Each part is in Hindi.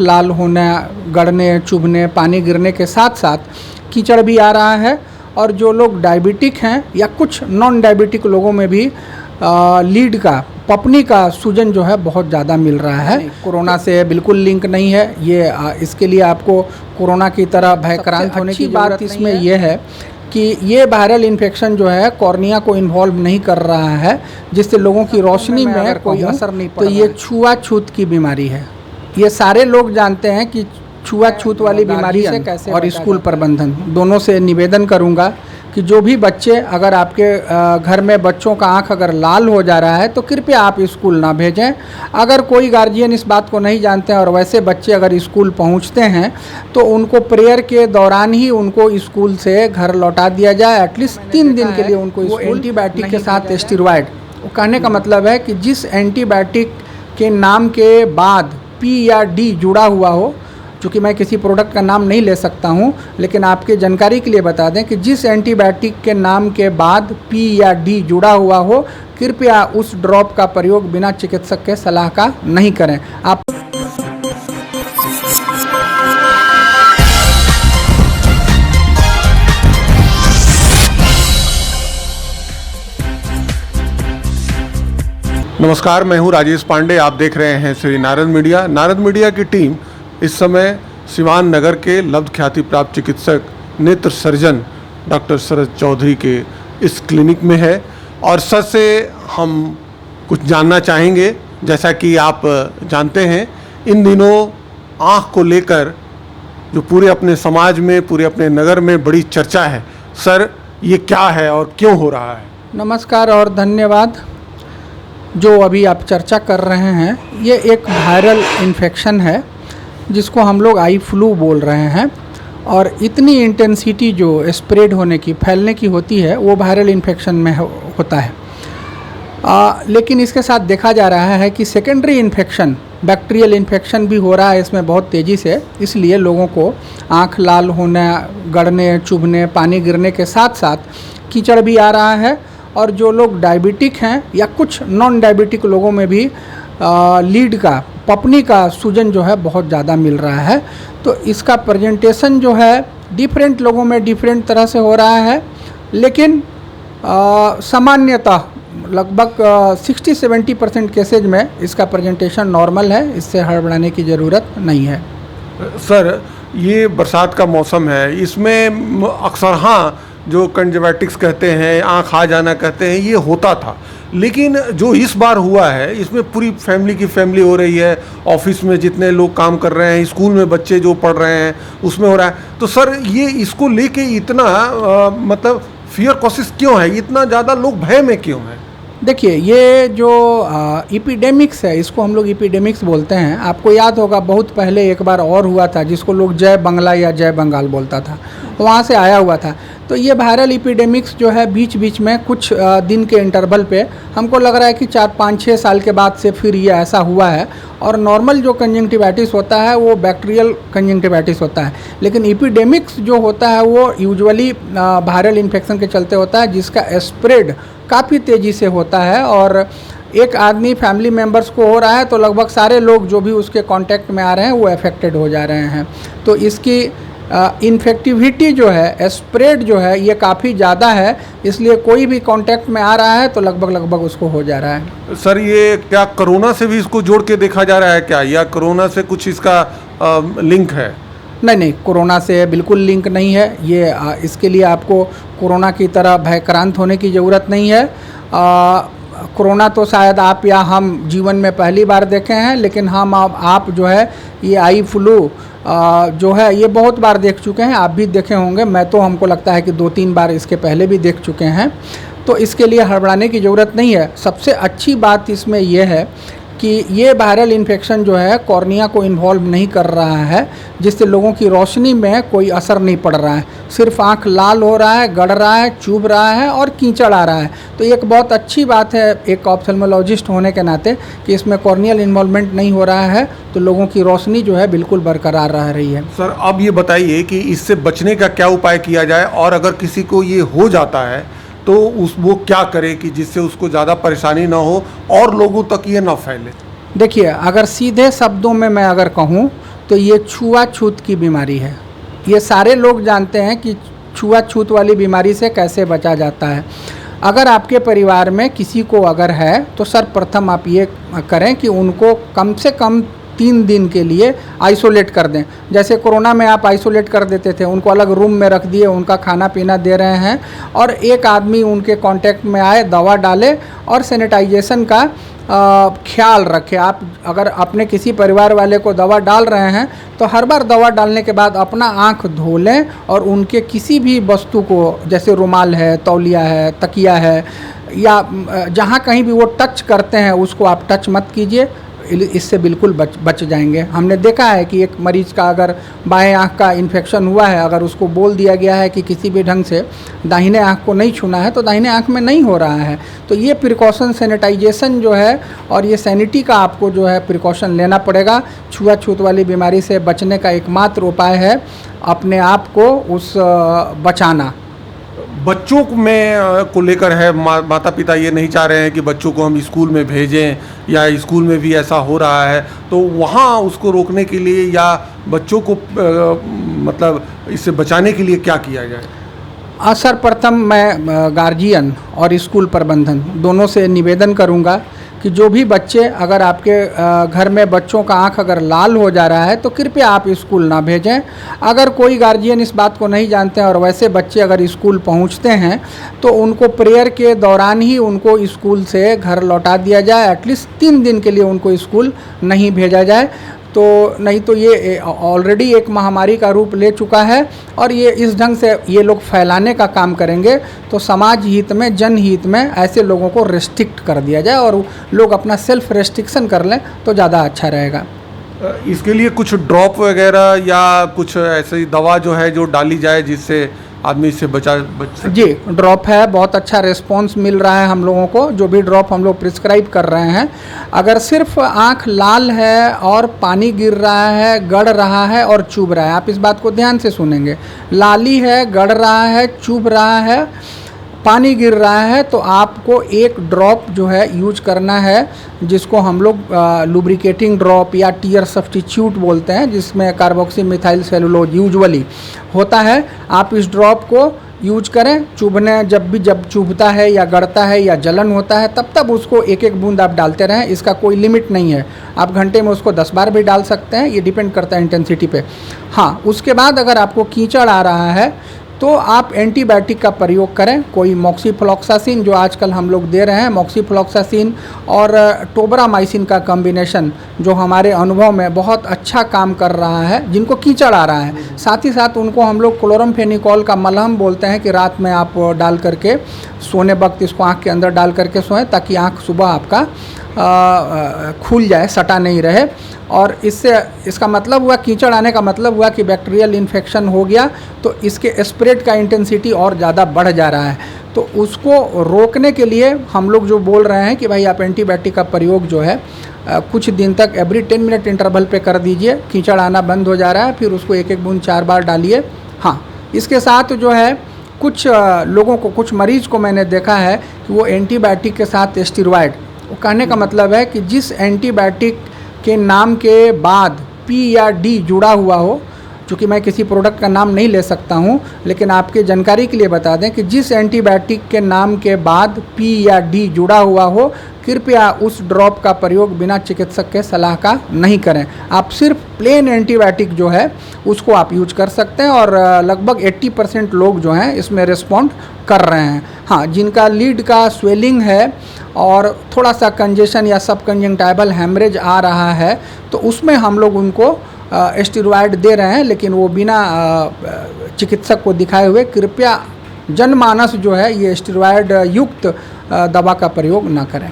लाल होने, गड़ने, चुभने, पानी गिरने के साथ साथ कीचड़ भी आ रहा है। और जो लोग डायबिटिक हैं या कुछ नॉन डायबिटिक लोगों में भी लीड का, पपनी का सूजन जो है बहुत ज़्यादा मिल रहा है। कोरोना से बिल्कुल लिंक नहीं है ये। इसके लिए आपको कोरोना की तरह भयक्रांत होने की बात इसमें यह है कि ये वायरल इन्फेक्शन जो है कॉर्निया को इन्वॉल्व नहीं कर रहा है, जिससे लोगों की रोशनी में कोई असर नहीं पड़ रहा है। तो ये छुआछूत की बीमारी है। ये सारे लोग जानते हैं कि छुआछूत वाली बीमारी से कैसे, और स्कूल प्रबंधन दोनों से निवेदन करूंगा कि जो भी बच्चे, अगर आपके घर में बच्चों का आंख अगर लाल हो जा रहा है तो कृपया आप स्कूल ना भेजें। अगर कोई गार्जियन इस बात को नहीं जानते हैं और वैसे बच्चे अगर स्कूल पहुंचते हैं तो उनको प्रेयर के दौरान ही उनको स्कूल से घर लौटा दिया जाए। एटलीस्ट 3 दिन के लिए उनको एंटीबायोटिक के साथ स्टेरॉइड। कहने का मतलब है कि जिस एंटीबायोटिक के नाम के बाद P या D जुड़ा हुआ हो, चूँकि मैं किसी प्रोडक्ट का नाम नहीं ले सकता हूं, लेकिन आपके जानकारी के लिए बता दें कि जिस एंटीबायोटिक के नाम के बाद P या D जुड़ा हुआ हो, कृपया उस ड्रॉप का प्रयोग बिना चिकित्सक के सलाह का नहीं करें। आप नमस्कार, मैं हूं राजेश पांडे। आप देख रहे हैं श्री नारद मीडिया। नारद मीडिया की टीम इस समय सिवान नगर के लब्ध ख्याति प्राप्त चिकित्सक नेत्र सर्जन डॉक्टर शरद चौधरी के इस क्लिनिक में है और सर से हम कुछ जानना चाहेंगे। जैसा कि आप जानते हैं, इन दिनों आँख को लेकर जो पूरे अपने समाज में, पूरे अपने नगर में बड़ी चर्चा है। सर, ये क्या है और क्यों हो रहा है? नमस्कार और धन्यवाद। जो अभी आप चर्चा कर रहे हैं ये एक वायरल इन्फेक्शन है जिसको हम लोग आई फ्लू बोल रहे हैं। और इतनी इंटेंसिटी जो स्प्रेड होने की, फैलने की होती है, वो वायरल इन्फेक्शन में होता है। लेकिन इसके साथ देखा जा रहा है कि सेकेंडरी इन्फेक्शन, बैक्टीरियल इन्फेक्शन भी हो रहा है इसमें बहुत तेज़ी से। इसलिए लोगों को आँख लाल होने, गड़ने, चुभने, पानी गिरने के साथ साथ कीचड़ भी आ रहा है। और जो लोग डायबिटिक हैं या कुछ नॉन डायबिटिक लोगों में भी लीड का, पपनी का सूजन जो है बहुत ज़्यादा मिल रहा है। तो इसका प्रेजेंटेशन जो है डिफरेंट लोगों में डिफरेंट तरह से हो रहा है, लेकिन सामान्यतः लगभग 60-70% केसेज में इसका प्रेजेंटेशन नॉर्मल है। इससे हड़बड़ाने की ज़रूरत नहीं है। सर, ये बरसात का मौसम है, इसमें अक्सर हाँ जो कंजक्टिविटिस कहते हैं, आँख आ जाना कहते हैं, ये होता था। लेकिन जो इस बार हुआ है इसमें पूरी फैमिली की फैमिली हो रही है। ऑफिस में जितने लोग काम कर रहे हैं, स्कूल में बच्चे जो पढ़ रहे हैं, उसमें हो रहा है। तो सर, ये इसको लेके इतना मतलब फियर कॉशियस क्यों है? इतना ज़्यादा लोग भय में क्यों हैं? देखिए, ये जो एपिडेमिक्स है, इसको हम लोग एपिडेमिक्स बोलते हैं। आपको याद होगा बहुत पहले एक बार और हुआ था जिसको लोग जय बंगला या जय बंगाल बोलता था, वहाँ से आया हुआ था। तो ये वायरल एपिडेमिक्स जो है बीच बीच में कुछ दिन के इंटरवल पे, हमको लग रहा है कि 4-5-6 साल के बाद से फिर ये ऐसा हुआ है। और नॉर्मल जो कंजक्टिविटिस होता है वो बैक्टीरियल कंजक्टिविटिस होता है, लेकिन एपिडेमिक्स जो होता है वो यूजुअली वायरल इन्फेक्शन के चलते होता है, जिसका स्प्रेड काफ़ी तेज़ी से होता है। और एक आदमी फैमिली मेम्बर्स को हो रहा है तो लगभग सारे लोग जो भी उसके कांटेक्ट में आ रहे हैं वो अफेक्टेड हो जा रहे हैं। तो इसकी इन्फेक्टिविटी जो है, स्प्रेड जो है, ये काफ़ी ज़्यादा है। इसलिए कोई भी कांटेक्ट में आ रहा है तो लगभग उसको हो जा रहा है। सर, ये क्या कोरोना से भी इसको जोड़ के देखा जा रहा है क्या, या कोरोना से कुछ इसका लिंक है? नहीं, कोरोना से बिल्कुल लिंक नहीं है ये। इसके लिए आपको कोरोना की तरह भयक्रांत होने की ज़रूरत नहीं है। कोरोना तो शायद आप या हम जीवन में पहली बार देखे हैं, लेकिन हम आप जो है ये आई फ्लू जो है ये बहुत बार देख चुके हैं। आप भी देखे होंगे। मैं तो, हमको लगता है कि 2-3 बार इसके पहले भी देख चुके हैं। तो इसके लिए हड़बड़ाने की ज़रूरत नहीं है। सबसे अच्छी बात इसमें यह है कि ये वायरल इन्फेक्शन जो है कॉर्निया को इन्वॉल्व नहीं कर रहा है, जिससे लोगों की रोशनी में कोई असर नहीं पड़ रहा है। सिर्फ आँख लाल हो रहा है, गड़ रहा है, चुभ रहा है और कीचड़ आ रहा है। तो एक बहुत अच्छी बात है एक ऑप्थेल्मोलॉजिस्ट होने के नाते कि इसमें कॉर्नियल इन्वॉल्वमेंट नहीं हो रहा है, तो लोगों की रोशनी जो है बिल्कुल बरकरार रह रही है। सर, अब ये बताइए कि इससे बचने का क्या उपाय किया जाए, और अगर किसी को ये हो जाता है तो वो क्या करे कि जिससे उसको ज़्यादा परेशानी ना हो और लोगों तक ये ना फैले? देखिए, अगर सीधे शब्दों में मैं अगर कहूँ तो ये छुआछूत की बीमारी है। ये सारे लोग जानते हैं कि छुआछूत वाली बीमारी से कैसे बचा जाता है। अगर आपके परिवार में किसी को अगर है तो सर्वप्रथम आप ये करें कि उनको कम से कम 3 दिन के लिए आइसोलेट कर दें। जैसे कोरोना में आप आइसोलेट कर देते थे, उनको अलग रूम में रख दिए, उनका खाना पीना दे रहे हैं, और एक आदमी उनके कांटेक्ट में आए, दवा डाले और सैनिटाइजेशन का ख्याल रखें। आप अगर अपने किसी परिवार वाले को दवा डाल रहे हैं तो हर बार दवा डालने के बाद अपना आँख धो लें और उनके किसी भी वस्तु को, जैसे रुमाल है, तौलिया है, तकिया है, या जहाँ कहीं भी वो टच करते हैं उसको आप टच मत कीजिए। इससे बिल्कुल बच जाएंगे। हमने देखा है कि एक मरीज़ का अगर बाएं आँख का इन्फेक्शन हुआ है, अगर उसको बोल दिया गया है कि किसी भी ढंग से दाहिने आँख को नहीं छूना है, तो दाहिने आँख में नहीं हो रहा है। तो ये प्रिकॉशन, सैनिटाइजेशन जो है और ये सैनिटी का आपको जो है प्रिकॉशन लेना पड़ेगा। छुआछूत वाली बीमारी से बचने का एकमात्र उपाय है अपने आप को बचाना। बच्चों में को लेकर है, माता पिता ये नहीं चाह रहे हैं कि बच्चों को हम स्कूल में भेजें, या स्कूल में भी ऐसा हो रहा है, तो वहाँ उसको रोकने के लिए या बच्चों को मतलब इससे बचाने के लिए क्या किया जाए? सर्वप्रथम मैं गार्जियन और स्कूल प्रबंधन दोनों से निवेदन करूंगा कि जो भी बच्चे, अगर आपके घर में बच्चों का आँख अगर लाल हो जा रहा है तो कृपया आप स्कूल ना भेजें। अगर कोई गार्जियन इस बात को नहीं जानते हैं और वैसे बच्चे अगर स्कूल पहुंचते हैं तो उनको प्रेयर के दौरान ही उनको स्कूल से घर लौटा दिया जाए। एटलीस्ट 3 दिन के लिए उनको स्कूल नहीं भेजा जाए, तो नहीं तो ये ऑलरेडी एक महामारी का रूप ले चुका है और ये इस ढंग से ये लोग फैलाने का काम करेंगे तो समाज हित में, जनहित में ऐसे लोगों को रेस्ट्रिक्ट कर दिया जाए और लोग अपना सेल्फ रेस्ट्रिक्शन कर लें तो ज़्यादा अच्छा रहेगा। इसके लिए कुछ ड्रॉप वगैरह या कुछ ऐसी दवा जो है जो डाली जाए जिससे आदमी इससे बच सके? जी, ड्रॉप है, बहुत अच्छा रिस्पॉन्स मिल रहा है हम लोगों को। जो भी ड्रॉप हम लोग प्रिस्क्राइब कर रहे हैं, अगर सिर्फ आँख लाल है और पानी गिर रहा है, गड़ रहा है और चुभ रहा है, आप इस बात को ध्यान से सुनेंगे, लाली है, गड़ रहा है, चुभ रहा है, पानी गिर रहा है, तो आपको एक ड्रॉप जो है यूज करना है जिसको हम लोग लुब्रिकेटिंग ड्रॉप या टीयर सब्स्टिट्यूट बोलते हैं, जिसमें कार्बोक्सी मिथाइल सेलुलोज यूजुअली होता है। आप इस ड्रॉप को यूज करें। चुभने जब चुभता है या गड़ता है या जलन होता है तब उसको एक एक बूंद आप डालते रहें। इसका कोई लिमिट नहीं है, आप घंटे में उसको 10 बार भी डाल सकते हैं, ये डिपेंड करता है इंटेंसिटी पे। हाँ, उसके बाद अगर आपको कीचड़ आ रहा है तो आप एंटीबायोटिक का प्रयोग करें। कोई मॉक्सीफ्लॉक्सासिन जो आजकल हम लोग दे रहे हैं, मॉक्सीफ्लॉक्सासिन और टोब्रामाइसिन का कॉम्बिनेशन जो हमारे अनुभव में बहुत अच्छा काम कर रहा है जिनको कीचड़ आ रहा है। साथ ही साथ उनको हम लोग क्लोरमफेनिकॉल का मलहम बोलते हैं कि रात में आप डाल करके सोने वक्त इसको आँख के अंदर डाल करके सोएं ताकि आँख सुबह आपका खुल जाए, सटा नहीं रहे। और इससे इसका मतलब हुआ, कीचड़ आने का मतलब हुआ कि बैक्टीरियल इन्फेक्शन हो गया तो इसके स्प्रेड का इंटेंसिटी और ज़्यादा बढ़ जा रहा है। तो उसको रोकने के लिए हम लोग जो बोल रहे हैं कि भाई आप एंटीबायोटिक का प्रयोग जो है कुछ दिन तक एवरी 10 मिनट इंटरवल पे कर दीजिए। कीचड़ आना बंद हो जा रहा है, फिर उसको एक एक बूंद 4 बार डालिए। हाँ, इसके साथ जो है कुछ लोगों को, कुछ मरीज़ को मैंने देखा है कि वो एंटीबायोटिक के साथ स्टेरॉयड, वो कहने का मतलब है कि जिस एंटीबायोटिक के नाम के बाद P या D जुड़ा हुआ हो, चूँकि मैं किसी प्रोडक्ट का नाम नहीं ले सकता हूँ, लेकिन आपके जानकारी के लिए बता दें कि जिस एंटीबायोटिक के नाम के बाद P या D जुड़ा हुआ हो, कृपया उस ड्रॉप का प्रयोग बिना चिकित्सक के सलाह का नहीं करें। आप सिर्फ प्लेन एंटीबायोटिक जो है उसको आप यूज कर सकते हैं और लगभग 80% लोग जो हैं इसमें रिस्पॉन्ड कर रहे हैं। हाँ, जिनका लीड का स्वेलिंग है और थोड़ा सा कंजेशन या सब कंजंक्टाइवल हैमरेज आ रहा है तो उसमें हम लोग उनको स्टेरॉयड दे रहे हैं, लेकिन वो बिना चिकित्सक को दिखाए हुए कृपया जनमानस जो है ये स्टेरॉयड युक्त दवा का प्रयोग ना करें।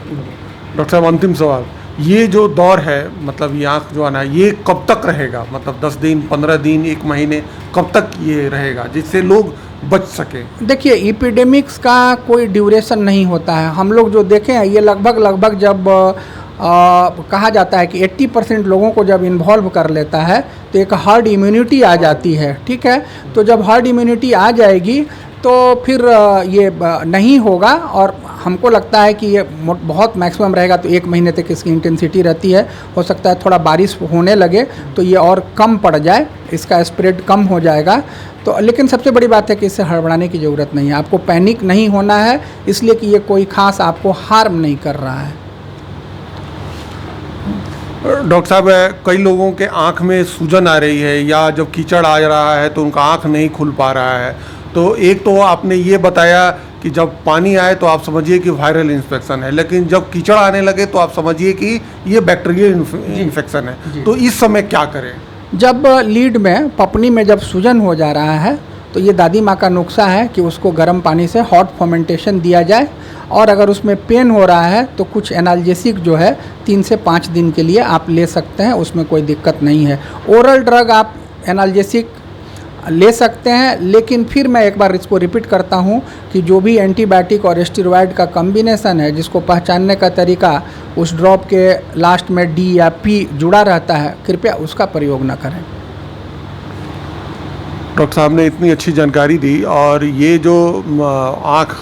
डॉक्टर साहब, अंतिम सवाल, ये जो दौर है, मतलब ये आँख जो आना है, ये कब तक रहेगा? मतलब 10 दिन, 15 दिन, 1 महीने, कब तक ये रहेगा जिससे लोग बच सके? देखिए, एपिडेमिक्स का कोई ड्यूरेशन नहीं होता है। हम लोग जो देखें हैं ये लगभग जब कहा जाता है कि 80% लोगों को जब इन्वॉल्व कर लेता है तो एक हर्ड इम्यूनिटी आ जाती है। ठीक है, तो जब हर्ड इम्यूनिटी आ जाएगी तो फिर ये नहीं होगा। और हमको लगता है कि ये बहुत मैक्सिमम रहेगा तो 1 महीने तक इसकी इंटेंसिटी रहती है। हो सकता है थोड़ा बारिश होने लगे तो ये और कम पड़ जाए, इसका स्प्रेड कम हो जाएगा। तो लेकिन सबसे बड़ी बात है कि इससे हड़बड़ाने की ज़रूरत नहीं है, आपको पैनिक नहीं होना है, इसलिए कि ये कोई ख़ास आपको हार्म नहीं कर रहा है। डॉक्टर साहब, कई लोगों के आंख में सूजन आ रही है या जब कीचड़ आ रहा है तो उनका आंख नहीं खुल पा रहा है। तो एक तो आपने ये बताया कि जब पानी आए तो आप समझिए कि वायरल इन्फेक्शन है, लेकिन जब कीचड़ आने लगे तो आप समझिए कि ये बैक्टीरियल इन्फेक्शन है। तो इस समय क्या करें? जब लीड में, पपनी में जब सूजन हो जा रहा है तो ये दादी माँ का नुस्खा है कि उसको गर्म पानी से हॉट फर्मेंटेशन दिया जाए, और अगर उसमें पेन हो रहा है तो कुछ एनाल्जेसिक जो है 3 से 5 दिन के लिए आप ले सकते हैं, उसमें कोई दिक्कत नहीं है। ओरल ड्रग आप एनाल्जेसिक ले सकते हैं, लेकिन फिर मैं एक बार इसको रिपीट करता हूं कि जो भी एंटीबायोटिक और स्टेरॉयड का कॉम्बिनेशन है, जिसको पहचानने का तरीका उस ड्रॉप के लास्ट में D या P जुड़ा रहता है, कृपया उसका प्रयोग न करें। डॉक्टर साहब ने इतनी अच्छी जानकारी दी, और ये जो आँख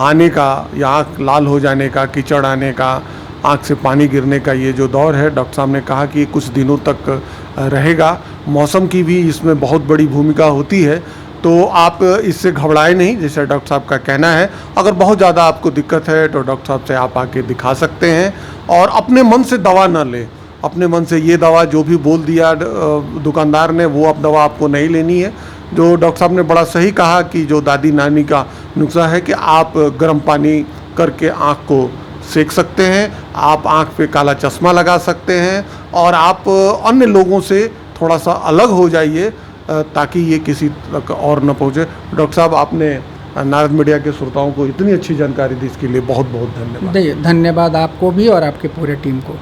आने का या आँख लाल हो जाने का, कीचड़ आने का, आँख से पानी गिरने का ये जो दौर है, डॉक्टर साहब ने कहा कि कुछ दिनों तक रहेगा। मौसम की भी इसमें बहुत बड़ी भूमिका होती है, तो आप इससे घबराए नहीं, जैसे डॉक्टर साहब का कहना है। अगर बहुत ज़्यादा आपको दिक्कत है तो डॉक्टर साहब से आप आके दिखा सकते हैं, और अपने मन से दवा ना लें। अपने मन से ये दवा जो भी बोल दिया दुकानदार ने, वो अब दवा आपको नहीं लेनी है। जो डॉक्टर साहब ने बड़ा सही कहा कि जो दादी नानी का नुस्खा है कि आप गर्म पानी करके आँख को सेक सकते हैं, आप आँख पे काला चश्मा लगा सकते हैं, और आप अन्य लोगों से थोड़ा सा अलग हो जाइए ताकि ये किसी तक और न पहुँचे। डॉक्टर साहब, आपने नारद मीडिया के श्रोताओं को इतनी अच्छी जानकारी दी, इसके लिए बहुत बहुत धन्यवाद। धन्यवाद आपको भी और आपके पूरे टीम को।